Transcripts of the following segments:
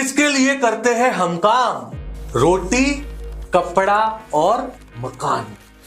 किसके लिए करते हैं हम काम? रोटी, कपड़ा और मकान।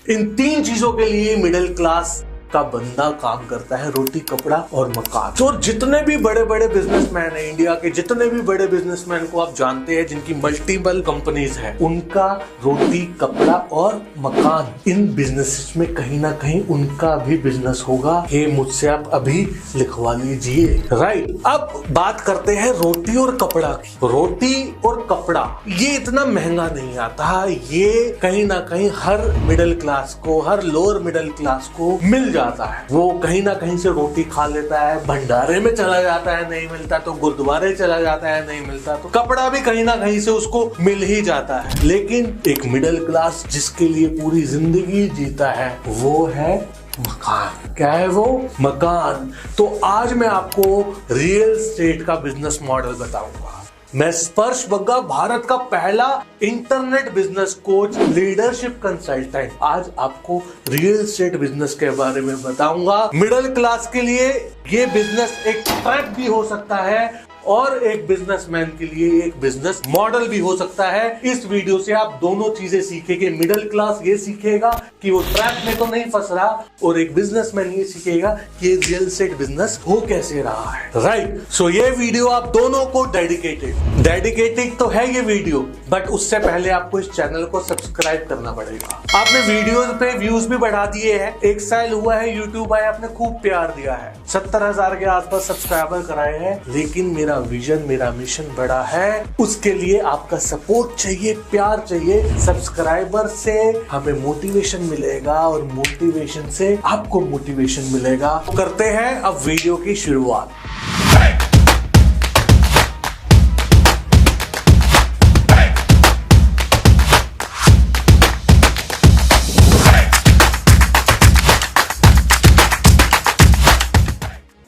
इन तीन चीजों के लिए मिडिल क्लास का बंदा काम करता है, रोटी, कपड़ा और मकान। तो जितने भी बड़े बड़े बिजनेसमैन हैं इंडिया के, जितने भी बड़े बिजनेसमैन को आप जानते हैं जिनकी मल्टीपल कंपनीज है, उनका रोटी, कपड़ा और मकान, इन बिजनेस में कहीं ना कहीं उनका भी बिजनेस होगा। ये मुझसे आप अभी लिखवा लीजिए। राइट, अब बात करते हैं रोटी और कपड़ा की। रोटी और कपड़ा ये इतना महंगा नहीं आता, ये कहीं ना कहीं हर मिडिल क्लास को, हर लोअर मिडिल क्लास को मिल जाता है। वो कहीं ना कहीं से रोटी खा लेता है, भंडारे में चला जाता है, नहीं मिलता तो गुरुद्वारे चला जाता है, नहीं मिलता तो कपड़ा भी कहीं ना कहीं से उसको मिल ही जाता है। लेकिन एक मिडिल क्लास जिसके लिए पूरी जिंदगी जीता है वो है मकान। क्या है वो? मकान। तो आज मैं आपको रियल एस्टेट का बिजनेस मॉडल बताऊंगा। मैं स्पर्श बग्गा, भारत का पहला internet business coach, leadership consultant, आज आपको रियल एस्टेट बिजनेस के बारे में बताऊंगा। मिडिल क्लास के लिए ये बिजनेस एक ट्रैप भी हो सकता है और एक बिजनेसमैन के लिए एक बिजनेस मॉडल भी हो सकता है। इस वीडियो से आप दोनों चीजें सीखेंगे। मिडिल क्लास ये सीखेगा कि वो ट्रैप में तो नहीं फंस रहा, और एक बिजनेसमैन ये सीखेगा कि रियल एस्टेट बिजनेस हो कैसे रहा है। राइट, सो ये वीडियो आप दोनों को डेडिकेटेड तो है ये वीडियो, बट उससे पहले आपको इस चैनल को सब्सक्राइब करना पड़ेगा। आपने वीडियो पे व्यूज भी बढ़ा दिए हैं, 1 साल हुआ है यूट्यूब आए, आपने खूब प्यार दिया है, 70,000 के आसपास सब्सक्राइबर कराए हैं, लेकिन मेरा विजन, मेरा मिशन बड़ा है। उसके लिए आपका सपोर्ट चाहिए, प्यार चाहिए। सब्सक्राइबर से हमें मोटिवेशन मिलेगा और मोटिवेशन से आपको मोटिवेशन मिलेगा। तो करते हैं अब वीडियो की शुरुआत।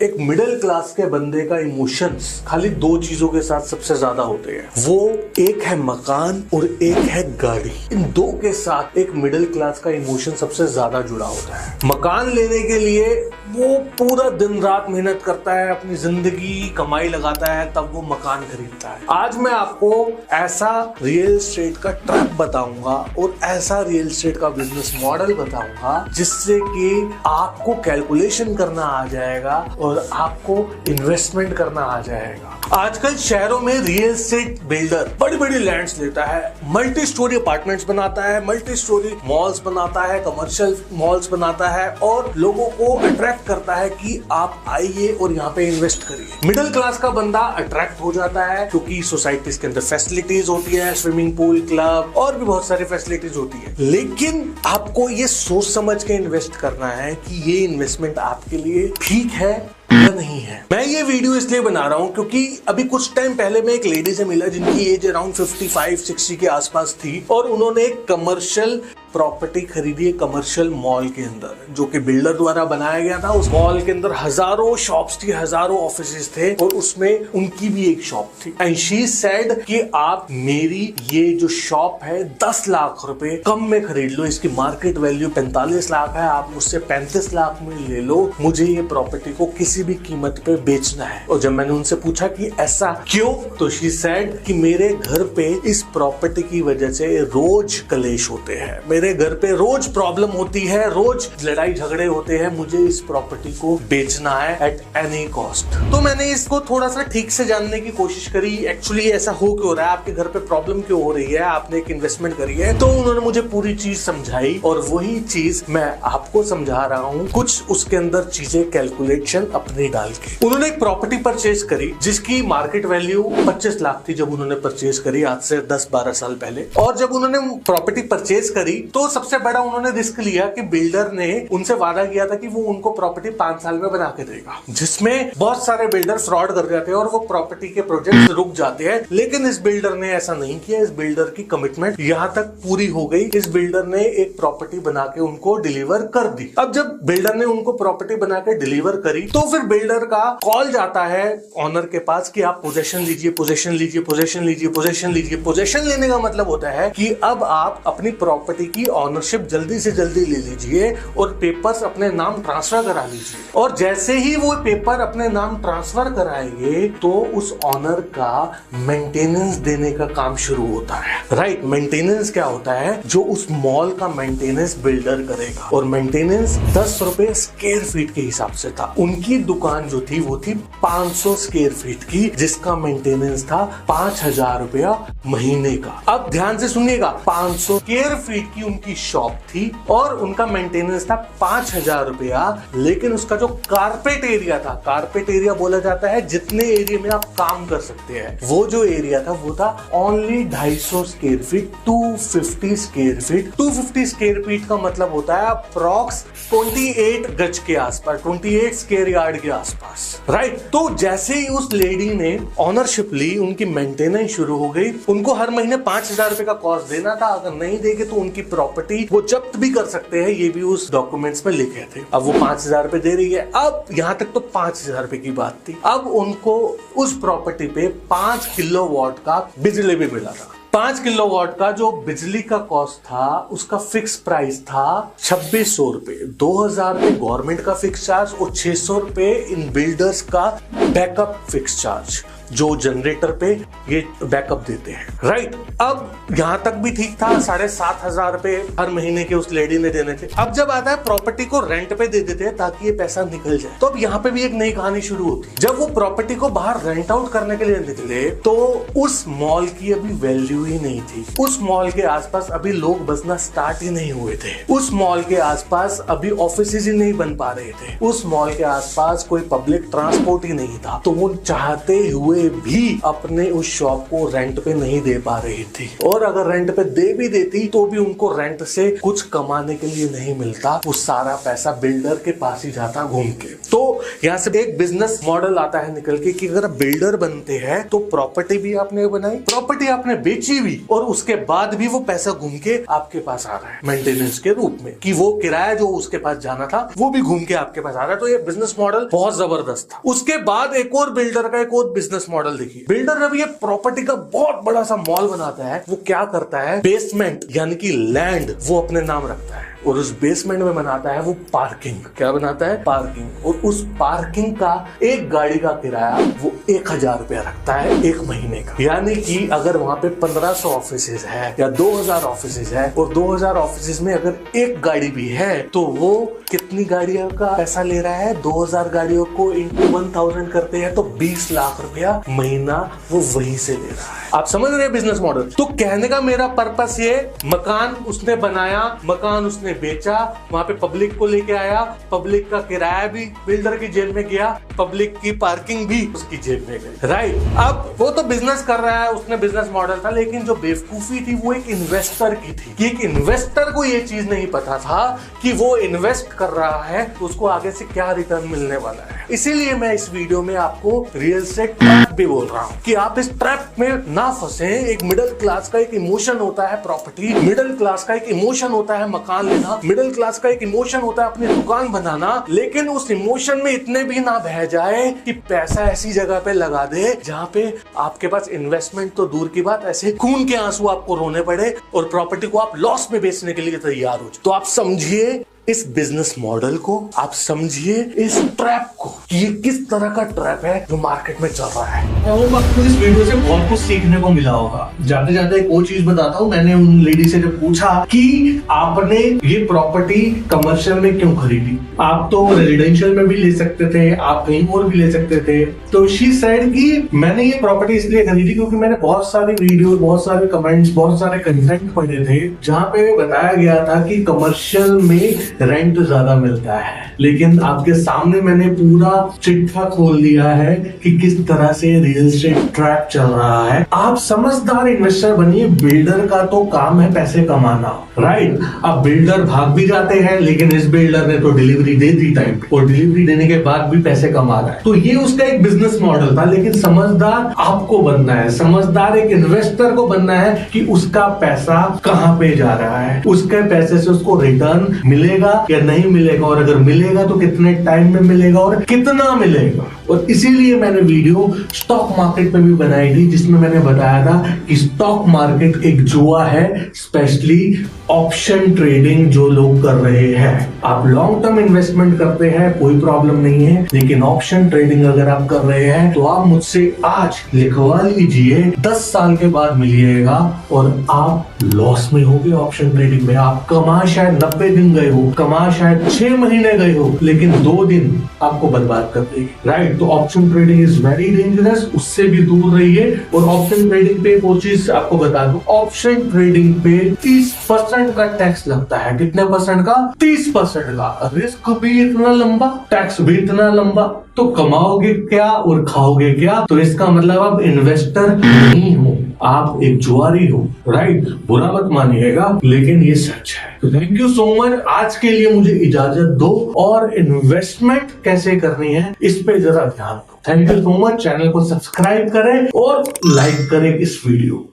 एक मिडिल क्लास के बंदे का इमोशंस खाली 2 चीजों के साथ सबसे ज्यादा होते हैं। वो एक है मकान और एक है गाड़ी। इन 2 के साथ एक मिडिल क्लास का इमोशन सबसे ज्यादा जुड़ा होता है। मकान लेने के लिए वो पूरा दिन रात मेहनत करता है, अपनी जिंदगी कमाई लगाता है, तब वो मकान खरीदता है। आज मैं आपको ऐसा रियल एस्टेट का ट्रैप बताऊंगा और ऐसा रियल एस्टेट का बिजनेस मॉडल बताऊंगा जिससे कि आपको कैलकुलेशन करना आ जाएगा और आपको इन्वेस्टमेंट करना आ जाएगा। आजकल शहरों में रियल एस्टेट बिल्डर बड़ी बड़ी लैंड्स लेता है, मल्टी स्टोरी अपार्टमेंट्स बनाता है, मल्टी स्टोरी मॉल्स बनाता है, कमर्शियल मॉल्स बनाता है और लोगों को अट्रैक्ट करता है कि आप आइए और यहाँ पे इन्वेस्ट करिए। मिडिल क्लास का बंदा अट्रैक्ट हो जाता है क्योंकि सोसाइटीज के अंदर फैसिलिटीज होती है, स्विमिंग पूल, क्लब और भी बहुत सारी फैसिलिटीज होती है। लेकिन आपको ये सोच समझ के इन्वेस्ट करना है कि ये इन्वेस्टमेंट आपके लिए ठीक है नहीं है। मैं ये वीडियो इसलिए बना रहा हूं क्योंकि अभी कुछ टाइम पहले मैं एक लेडी से मिला जिनकी एज अराउंड 55-60 के आसपास थी और उन्होंने एक कमर्शियल प्रॉपर्टी खरीदी है कमर्शियल मॉल के अंदर, जो कि बिल्डर द्वारा बनाया गया था। उस मॉल के अंदर हजारों शॉप्स थी, हजारों ऑफिसेस थे और उसमें उनकी भी एक शॉप थी। एंड शी सेड कि आप मेरी ये जो शॉप है 10 लाख रुपए कम में खरीद लो, इसकी मार्केट वैल्यू 45 लाख है, आप मुझसे 35 लाख में ले लो, मुझे ये प्रॉपर्टी को किसी भी कीमत पे बेचना है। और जब मैंने उनसे पूछा कि ऐसा क्यों, तो शी सेड कि मेरे घर पे इस प्रॉपर्टी की वजह से रोज कलेश होते हैं, मेरे घर पे रोज प्रॉब्लम होती है, रोज लड़ाई झगड़े होते हैं, मुझे इस प्रॉपर्टी को बेचना है एट एनी कॉस्ट। तो मैंने इसको थोड़ा सा ठीक से जानने की कोशिश करी, एक्चुअली ऐसा हो क्यों रहा है, आपके घर पे प्रॉब्लम क्यों हो रही है, आपने एक इन्वेस्टमेंट करी है। तो उन्होंने मुझे पूरी चीज समझाई और वही चीज मैं आपको समझा रहा हूँ, कुछ उसके अंदर चीजें कैलकुलेशन अपने डाल के। उन्होंने एक प्रॉपर्टी परचेज करी जिसकी मार्केट वैल्यू 25 लाख थी जब उन्होंने परचेज करी, आज से 10-12 साल पहले। और जब उन्होंने प्रॉपर्टी परचेज करी तो सबसे बड़ा उन्होंने रिस्क लिया कि बिल्डर ने उनसे वादा किया था कि वो उनको प्रॉपर्टी 5 साल में बना के देगा, जिसमें बहुत सारे बिल्डर फ्रॉड कर जाते हैं और वो प्रॉपर्टी के प्रोजेक्ट रुक जाते हैं। लेकिन इस बिल्डर ने ऐसा नहीं किया, इस बिल्डर की कमिटमेंट यहां तक पूरी हो गई, इस बिल्डर ने एक प्रॉपर्टी बना के उनको डिलीवर कर दी। अब जब बिल्डर ने उनको प्रॉपर्टी बना के डिलीवर करी तो फिर बिल्डर का कॉल जाता है ऑनर के पास कि आप पोजेशन लीजिए, पोजेशन लीजिए, पोजेशन लीजिए, पोजेशन लीजिए। पोजेशन लेने का मतलब होता है कि अब आप अपनी प्रॉपर्टी की इनकी ऑनरशिप जल्दी से जल्दी ले लीजिए और पेपर्स अपने नाम ट्रांसफर करा लीजिए। और जैसे ही वो पेपर अपने नाम ट्रांसफर कराएंगे तो उस ऑनर का मेंटेनेंस देने का काम शुरू होता है। राइट, मेंटेनेंस क्या होता है? जो उस मॉल का मेंटेनेंस बिल्डर करेगा, और मेंटेनेंस 10 रुपए स्क्वायर फीट के हिसाब से था। उनकी दुकान जो थी वो थी 500 स्क्वायर फीट की, जिसका मेंटेनेंस था 5,000 रुपया महीने का। अब ध्यान से सुनिएगा, 500 स्क्वायर फीट की उनकी शॉप थी और उनका मेंटेनेंस था 5,000 रुपया। लेकिन उसका जो कारपेट एरिया था, कारपेट एरिया बोला जाता है जितने एरिया में आप काम कर सकते हैं, वो जो एरिया था वो था only 250 square feet, 250 square feet. 250 square feet का मतलब होता है अप्रॉक्स 28 गज के आसपास, 28 स्क्वायर यार्ड के आसपास। राइट, तो जैसे ही उस लेडी ने ऑनरशिप ली, उनकी मेंटेनेंस शुरू हो गई। उनको हर महीने 5,000 रुपए का कॉस्ट देना था। अगर नहीं देंगे तो उनकी प्रॉपर्टी वो जब्त भी कर सकते हैं, ये भी उस डॉक्यूमेंट्स में लिखे थे। अब वो 5,000 रुपए दे रही है। अब यहां तक तो 5,000 रुपए की बात थी। अब उनको उस प्रॉपर्टी पे 5 किलोवाट का बिजली भी मिला था। 5 किलोवाट का जो बिजली का कॉस्ट था, उसका फिक्स प्राइस था 2600 रुपए। 2,000 रुपए गवर्नमेंट का फिक्स चार्ज और 600 रुपए इन बिल्डर्स का बैकअप फिक्स चार्ज, जो जनरेटर पे ये बैकअप देते हैं। राइट, अब यहां तक भी ठीक था। 7,500 रुपए हर महीने के उस लेडी ने देने थे। अब जब आता है प्रॉपर्टी को रेंट पे दे देते हैं ताकि ये पैसा निकल जाए, तो अब यहाँ पे भी एक नई कहानी शुरू होती। जब वो प्रॉपर्टी को बाहर रेंट आउट करने के लिए निकले तो उस मॉल की अभी वैल्यू ही नहीं थी। उस मॉल के आसपास अभी लोग बसना स्टार्ट ही नहीं हुए थे। उस मॉल के आसपास अभी ऑफिसेज ही नहीं बन पा रहे थे। उस मॉल के आसपास कोई पब्लिक ट्रांसपोर्ट ही नहीं था। तो वो चाहते हुए भी अपने उस शॉप को रेंट पे नहीं दे पा रही थी, और अगर रेंट पे दे भी देती तो भी उनको रेंट से कुछ कमाने के लिए नहीं मिलता। वो सारा पैसा बिल्डर के पास ही जाता घूम के। तो यहाँ से एक बिजनेस मॉडल आता है निकल के कि अगर बिल्डर बनते हैं तो प्रॉपर्टी भी आपने बनाई, प्रॉपर्टी आपने बेची भी, और उसके बाद भी वो पैसा घूम के आपके पास आ रहा है मेंटेनेंस के रूप में, कि वो किराया जो उसके पास जाना था वो भी घूम के आपके पास आ रहा है। तो ये बिजनेस मॉडल बहुत जबरदस्त था। उसके बाद एक और बिल्डर का एक और बिजनेस मॉडल देखिए। बिल्डर जब ये प्रॉपर्टी का बहुत बड़ा सा मॉल बनाता है, वो क्या करता है, बेसमेंट यानी कि लैंड वो अपने नाम रखता है, और उस बेसमेंट में बनाता है वो पार्किंग। क्या बनाता है? पार्किंग। और उस पार्किंग का एक गाड़ी का किराया वो 1,000 रुपया रखता है एक महीने का। यानी कि अगर वहां पे 1500 ऑफिसेज है या 2,000 ऑफिसेज है, और 2,000 ऑफिसेज में अगर एक गाड़ी भी है, तो वो कितनी गाड़ियों का पैसा ले रहा है? 2,000 गाड़ियों को इंटू 1000 करते हैं तो 20 लाख रुपया महीना वो वहीं से ले रहा है। आप समझ रहे हैं बिजनेस मॉडल? तो कहने का मेरा पर्पस ये, मकान उसने बनाया, मकान उसने बेचा, वहां पे पब्लिक को लेके आया, पब्लिक का किराया भी बिल्डर की जेब में गया, पब्लिक की पार्किंग भी उसकी जेब में गई। राइट, अब वो तो बिजनेस कर रहा है, उसने बिजनेस मॉडल था, लेकिन जो बेवकूफी थी वो एक इन्वेस्टर की थी कि एक इन्वेस्टर को ये चीज नहीं पता था कि वो इन्वेस्ट कर रहा है तो उसको आगे से क्या रिटर्न मिलने वाला है। इसीलिए मैं इस वीडियो में आपको रियल एस्टेट ट्रैप भी बोल रहा हूं कि आप इस ट्रैप में ना फंसे। एक मिडिल क्लास का एक इमोशन होता है प्रॉपर्टी, मिडिल क्लास का एक इमोशन होता है मकान लेना, मिडिल क्लास का एक इमोशन होता है अपनी दुकान बनाना, लेकिन उस इमोशन में इतने भी ना बह जाए कि पैसा ऐसी जगह पे लगा दे जहां पे आपके पास इन्वेस्टमेंट तो दूर की बात, ऐसे खून के आंसू आपको रोने पड़े और प्रॉपर्टी को आप लॉस में बेचने के लिए तैयार हो। तो आप समझिए इस बिजनेस मॉडल को, आप समझिए इस ट्रैप को, ये किस तरह का ट्रैप है जो मार्केट में चल रहा है। और आपको इस वीडियो से बहुत कुछ सीखने को मिला होगा। जाते जाते एक और चीज बताता हूँ। मैंने उन लेडी से जब पूछा कि आपने ये प्रॉपर्टी कमर्शियल में क्यों खरीदी, आप तो रेजिडेंशियल में भी ले सकते थे, आप कहीं और भी ले सकते थे, तो शी सेड कि मैंने ये प्रॉपर्टी इसलिए खरीदी क्योंकि मैंने बहुत सारे वीडियो, बहुत सारे कमेंट्स, बहुत सारे कंटेंट पढ़े थे जहाँ पे बताया गया था कि कमर्शियल में रेंट ज्यादा मिलता है, लेकिन आपके सामने मैंने पूरा चिट्ठा खोल दिया है कि किस तरह से रियल एस्टेट ट्रैप चल रहा है। आप समझदार इन्वेस्टर बनिए। बिल्डर का तो काम है पैसे कमाना, राइट। अब बिल्डर भाग भी जाते हैं, लेकिन इस बिल्डर ने तो डिलीवरी दे दी टाइम पे, और डिलीवरी देने के बाद भी पैसे कमा रहा है। तो ये उसका एक बिजनेस मॉडल था, लेकिन समझदार आपको बनना है, समझदार एक इन्वेस्टर को बनना है कि उसका पैसा कहाँ पे जा रहा है, उसके पैसे से उसको रिटर्न मिलेगा मिलेगा या नहीं मिलेगा, और अगर मिलेगा तो कितने टाइम में मिलेगा और कितना मिलेगा। और इसीलिए मैंने वीडियो स्टॉक मार्केट में भी बनाई थी, जिसमें मैंने बताया था कि स्टॉक मार्केट एक जुआ है, स्पेशली ऑप्शन ट्रेडिंग जो लोग कर रहे हैं। आप लॉन्ग टर्म इन्वेस्टमेंट करते हैं कोई प्रॉब्लम नहीं है, लेकिन ऑप्शन ट्रेडिंग अगर आप कर रहे हैं तो आप मुझसे आज लिखवा लीजिए, 10 साल के बाद मिलिएगा और आप लॉस में होगे। ऑप्शन ट्रेडिंग में आप कमा शायद 90 दिन गए हो, कमा शायद 6 महीने गए हो, लेकिन 2 दिन आपको बर्बाद कर देगी, राइट। तो option trading is very dangerous, उससे भी दूर रहिए। और ऑप्शन ट्रेडिंग पे एक और चीज आपको बता दूं, ऑप्शन ट्रेडिंग पे 30% का टैक्स लगता है। कितने परसेंट का? 30% का। रिस्क भी इतना लंबा, टैक्स भी इतना लंबा, तो कमाओगे क्या और खाओगे क्या? तो इसका मतलब आप इन्वेस्टर नहीं हो, आप एक जुआरी हो, राइट। बुरा मत मानिएगा, लेकिन ये सच है। तो थैंक यू सो मच। आज के लिए मुझे इजाजत दो, और इन्वेस्टमेंट कैसे करनी है इस पे जरा ध्यान दो। Thank you so much. Channel को सब्सक्राइब करें और लाइक करें इस वीडियो।